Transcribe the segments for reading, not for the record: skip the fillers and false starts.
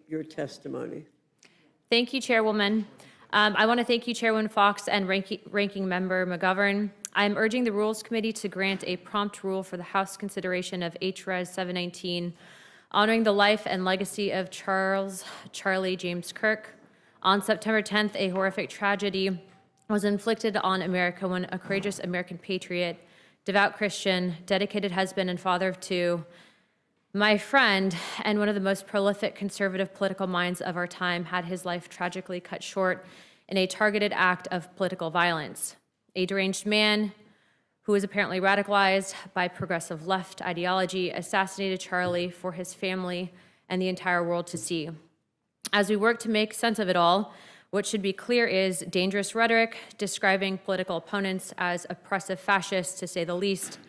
your testimony. Thank you, Chairwoman. I want to thank you, Chairwoman Fox and Ranking Member McGovern. I'm urging the Rules Committee to grant a prompt rule for the House consideration of HRES 719, honoring the life and legacy of Charlie James Kirk. On September 10th, a horrific tragedy was inflicted on America when a courageous American patriot, devout Christian, dedicated husband and father of two, my friend and one of the most prolific conservative political minds of our time, had his life tragically cut short in a targeted act of political violence. A deranged man who was apparently radicalized by progressive left ideology assassinated Charlie for his family and the entire world to see. As we work to make sense of it all, what should be clear is dangerous rhetoric describing political opponents as oppressive fascists, to say the least,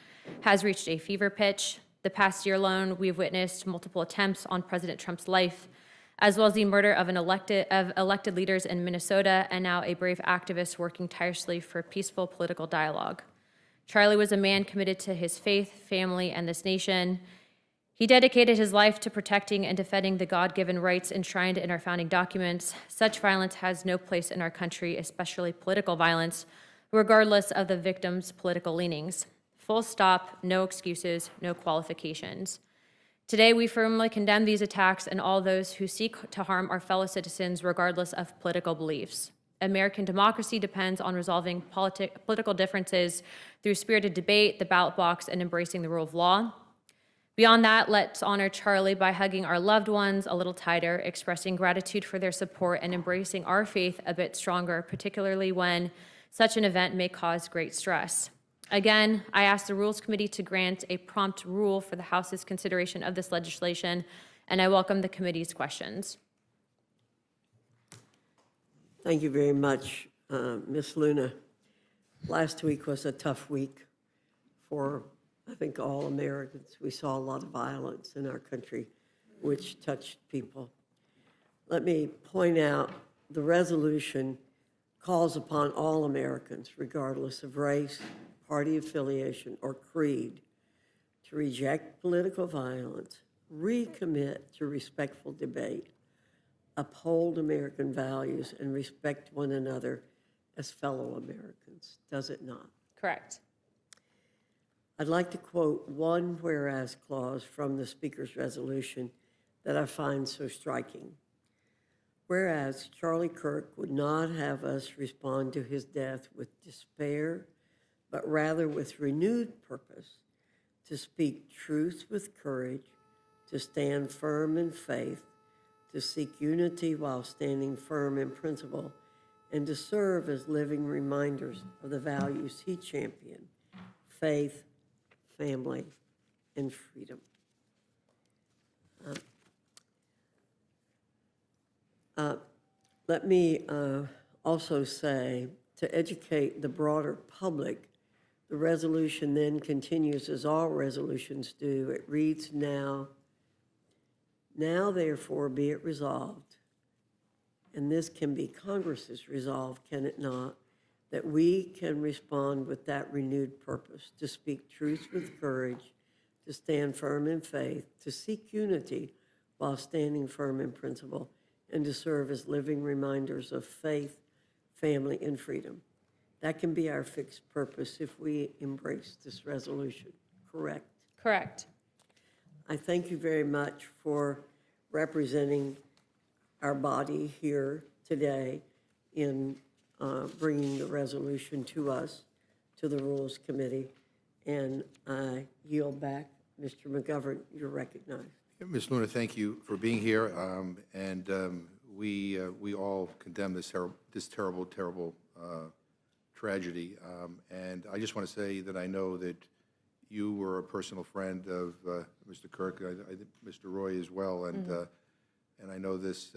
has reached a fever pitch. The past year alone, we've witnessed multiple attempts on President Trump's life, as well as the murder of elected leaders in Minnesota, and now a brave activist working tirelessly for peaceful political dialogue. Charlie was a man committed to his faith, family, and this nation. He dedicated his life to protecting and defending the God-given rights enshrined in our founding documents. Such violence has no place in our country, especially political violence, regardless of the victim's political leanings. Full stop, no excuses, no qualifications. Today, we firmly condemn these attacks and all those who seek to harm our fellow citizens regardless of political beliefs. American democracy depends on resolving political differences through spirited debate, the ballot box, and embracing the rule of law. Beyond that, let's honor Charlie by hugging our loved ones a little tighter, expressing gratitude for their support, and embracing our faith a bit stronger, particularly when such an event may cause great stress. Again, I ask the Rules Committee to grant a prompt rule for the House's consideration of this legislation, and I welcome the committee's questions. Thank you very much, Ms. Luna. Last week was a tough week for, I think, all Americans. We saw a lot of violence in our country, which touched people. Let me point out the resolution calls upon all Americans, regardless of race, party affiliation, or creed, to reject political violence, recommit to respectful debate, uphold American values, and respect one another as fellow Americans, does it not? Correct. I'd like to quote one whereas clause from the Speaker's resolution that I find so striking. Whereas Charlie Kirk would not have us respond to his death with despair, but rather with renewed purpose, to speak truth with courage, to stand firm in faith, to seek unity while standing firm in principle, and to serve as living reminders of the values he championed: faith, family, and freedom. Let me also say, to educate the broader public, the resolution then continues as all resolutions do. It reads now therefore be it resolved, and this can be Congress's resolve, can it not, that we can respond with that renewed purpose, to speak truth with courage, to stand firm in faith, to seek unity while standing firm in principle, and to serve as living reminders of faith, family, and freedom. That can be our fixed purpose if we embrace this resolution, correct? Correct. I thank you very much for representing our body here today in bringing the resolution to us, to the Rules Committee, and I yield back. Mr. McGovern, you're recognized. Ms. Luna, thank you for being here, we all condemn this terrible tragedy, and I just want to say that I know that you were a personal friend of Mr. Kirk, I think Mr. Roy as well, and I know this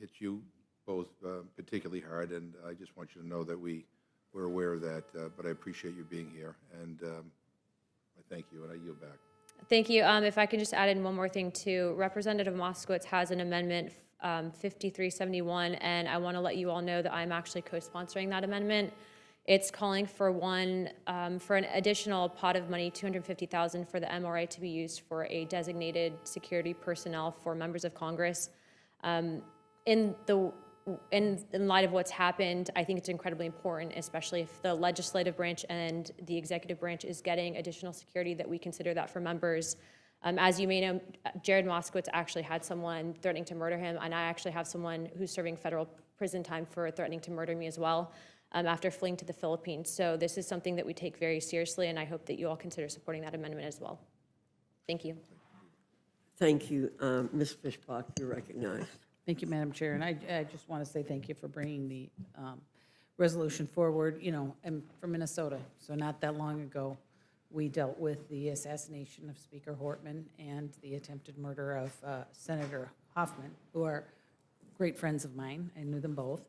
hit you both particularly hard, and I just want you to know that we're aware of that, but I appreciate you being here, and I thank you, and I yield back. Thank you. If I can just add in one more thing too, Representative Moskowitz has an amendment 5371, and I want to let you all know that I'm actually co-sponsoring that amendment. It's calling for for an additional pot of money, $250,000 for the MRA to be used for a designated security personnel for members of Congress. In light of what's happened, I think it's incredibly important, especially if the legislative branch and the executive branch is getting additional security, that we consider that for members. As you may know, Jared Moskowitz actually had someone threatening to murder him, and I actually have someone who's serving federal prison time for threatening to murder me as well, after fleeing to the Philippines. So this is something that we take very seriously, and I hope that you all consider supporting that amendment as well. Thank you. Thank you. Ms. Fishbach, you're recognized. Thank you, Madam Chair. And I just want to say thank you for bringing the resolution forward. You know, I'm from Minnesota, so not that long ago, we dealt with the assassination of Speaker Hortman and the attempted murder of Senator Hoffman, who are great friends of mine. I knew them both.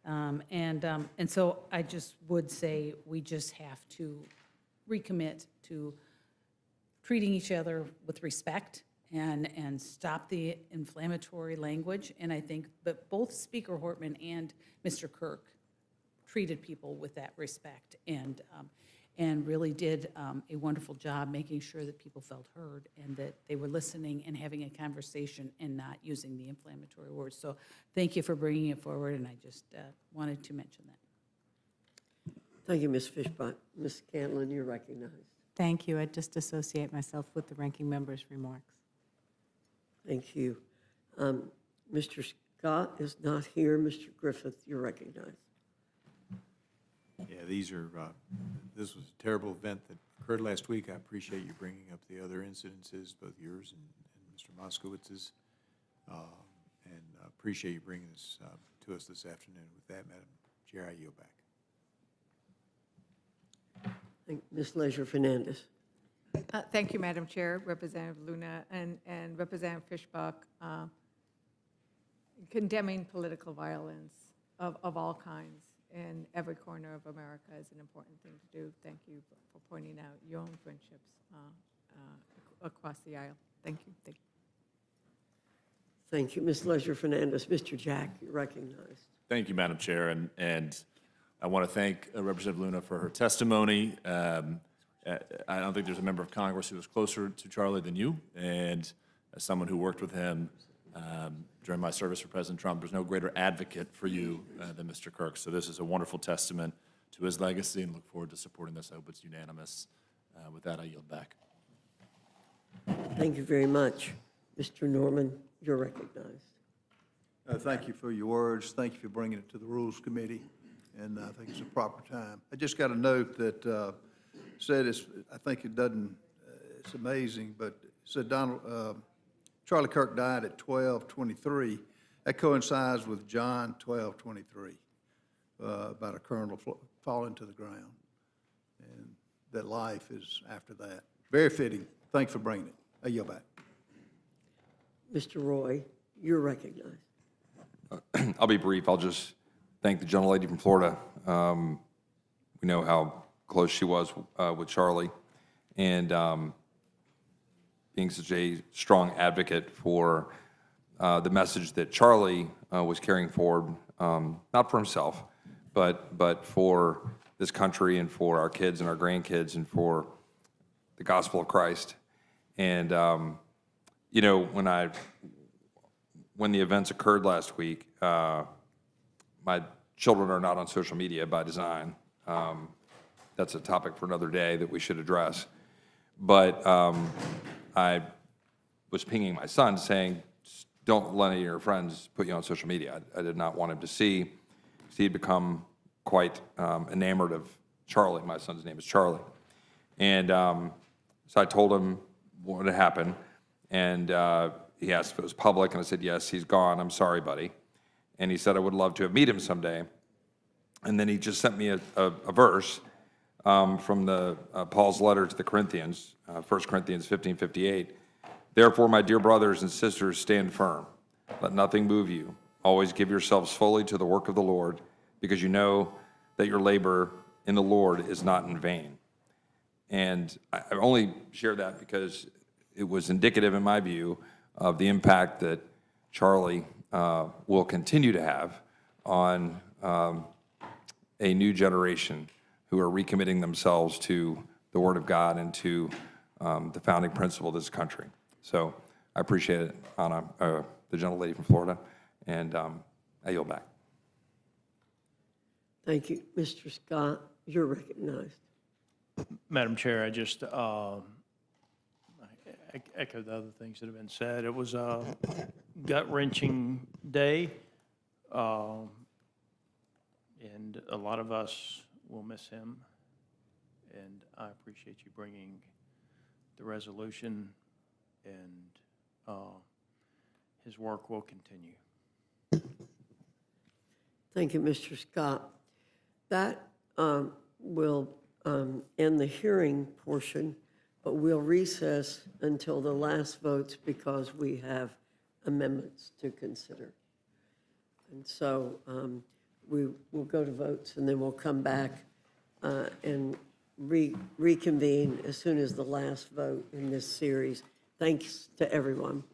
And so I just would say we just have to recommit to treating each other with respect and stop the inflammatory language. And I think that both Speaker Hortman and Mr. Kirk treated people with that respect and really did a wonderful job making sure that people felt heard and that they were listening and having a conversation and not using the inflammatory words. So thank you for bringing it forward, and I just wanted to mention that. Thank you, Ms. Fishbach. Ms. Cantlin, you're recognized. Thank you. I just associate myself with the ranking member's remarks. Thank you. Mr. Scott is not here. Mr. Griffith, you're recognized. Yeah, this was a terrible event that occurred last week. I appreciate you bringing up the other incidences, both yours and Mr. Moskowitz's, and appreciate you bringing this to us this afternoon. With that, Madam Chair, I yield back. Ms. Leisure Fernandez. Thank you, Madam Chair, Representative Luna, and Representative Fishbach, condemning political violence of all kinds in every corner of America is an important thing to do. Thank you for pointing out your own friendships across the aisle. Thank you. Thank you. Thank you, Ms. Leisure Fernandez. Mr. Jack, you're recognized. Thank you, Madam Chair, and I want to thank Representative Luna for her testimony. I don't think there's a member of Congress who was closer to Charlie than you, and as someone who worked with him during my service for President Trump, there's no greater advocate for you than Mr. Kirk. So this is a wonderful testament to his legacy, and look forward to supporting this. I hope it's unanimous. With that, I yield back. Thank you very much. Mr. Norman, you're recognized. Thank you for your words. Thank you for bringing it to the Rules Committee, and I think it's a proper time. I just got a note that said I think it doesn't, it's amazing, but it said Charlie Kirk died at 12:23. That coincides with John 12:23, about a kernel falling to the ground, and that life is after that. Very fitting. Thanks for bringing it. I yield back. Mr. Roy, you're recognized. I'll be brief. I'll just thank the gentlelady from Florida. We know how close she was with Charlie, and being such a strong advocate for the message that Charlie was carrying forward, not for himself, but for this country and for our kids and our grandkids and for the gospel of Christ. And you know, when the events occurred last week, my children are not on social media by design. That's a topic for another day that we should address. But I was pinging my son saying, don't let any of your friends put you on social media. I did not want him to see. He'd become quite enamored of Charlie. My son's name is Charlie. And so I told him what had happened. And he asked if it was public, and I said, yes, he's gone. I'm sorry, buddy. And he said, I would love to meet him someday. And then he just sent me a verse from Paul's letter to the Corinthians, 1 Corinthians 15:58. Therefore, my dear brothers and sisters, stand firm. Let nothing move you. Always give yourselves fully to the work of the Lord, because you know that your labor in the Lord is not in vain. And I only share that because it was indicative, in my view, of the impact that Charlie will continue to have on a new generation who are recommitting themselves to the Word of God and to the founding principle of this country. So I appreciate it, Anna, the gentlelady from Florida, and I yield back. Thank you. Mr. Scott, you're recognized. Madam Chair, I just I echo the other things that have been said. It was a gut-wrenching day, and a lot of us will miss him. And I appreciate you bringing the resolution, and his work will continue. Thank you, Mr. Scott. That will end the hearing portion, but we'll recess until the last votes because we have amendments to consider. And so we will go to votes, and then we'll come back and reconvene as soon as the last vote in this series. Thanks to everyone.